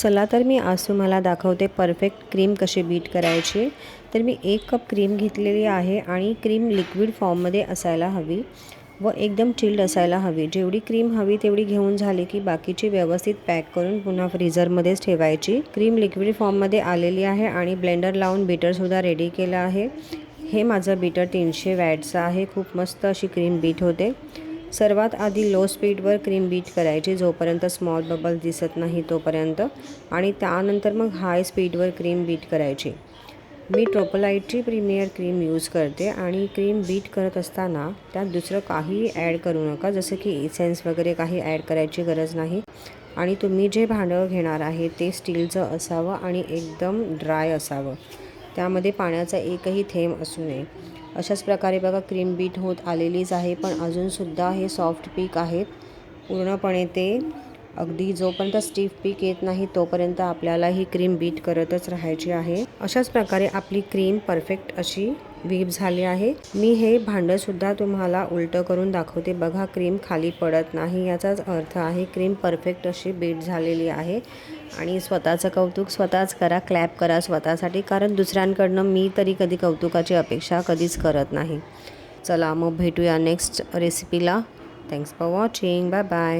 चला तर मी आज तुम्हाला दाखवते परफेक्ट क्रीम कशी बीट करायची। तर मी 1 कप क्रीम घेतलेली आहे आणि क्रीम लिक्विड फॉर्ममध्ये असायला हवी व एकदम चिल्ड असायला हवी। जेवढी क्रीम हवी तेवढी घेऊन झाली की बाकीची व्यवस्थित पॅक करून पुन्हा फ्रीझरमध्येच ठेवायची। क्रीम लिक्विड फॉर्ममध्ये आलेली आहे आणि ब्लेंडर लावून बीटरसुद्धा रेडी केलं आहे। हे माझं बीटर 300 वॅटचं आहे। खूप मस्त अशी क्रीम बीट होते। सर्वात आधी लो स्पीडवर क्रीम बीट करायची जोपर्यंत स्मॉल बबल दिसत नाही तोपर्यंत, आणि त्यानंतर मग हाय स्पीडवर क्रीम बीट करायची। मी ट्रोपोलाइटची प्रीमियर क्रीम यूज करते आणि क्रीम बीट करत असताना त्यात दुसरं काही ॲड करू नका, जसं की इसेन्स वगैरे काही ॲड करायची गरज नाही। आणि तुम्ही जे भांडं घेणार आहे ते स्टीलचं असावं आणि एकदम ड्राय असावं, त्यामध्ये पाण्याचा एकही थेंब असू नये। अशाच प्रकारे बघा क्रीम बीट होत आलेलीच आहे, पण अजूनसुद्धा हे सॉफ्ट पीक आहेत। पूर्णपणे ते अगदी जोपर्यंत स्टीफ पीक येत नाही तोपर्यंत आपल्याला ही क्रीम बीट करतच राहायची आहे। अशाच प्रकारे आपली क्रीम परफेक्ट अशी व्हीप झाली आहे। मी हे भांडंसुद्धा तुम्हाला उलटं करून दाखवते। बघा क्रीम खाली पडत नाही, याचाच अर्थ आहे क्रीम परफेक्ट अशी बीट झालेली आहे। आणि स्वतःचं कौतुक स्वतःच करा, क्लॅप करा स्वतःसाठी, कारण दुसऱ्यांकडनं मी तरी कधी कौतुकाची अपेक्षा कधीच करत नाही। चला मग भेटूया नेक्स्ट रेसिपीला। Thanks for watching, bye bye.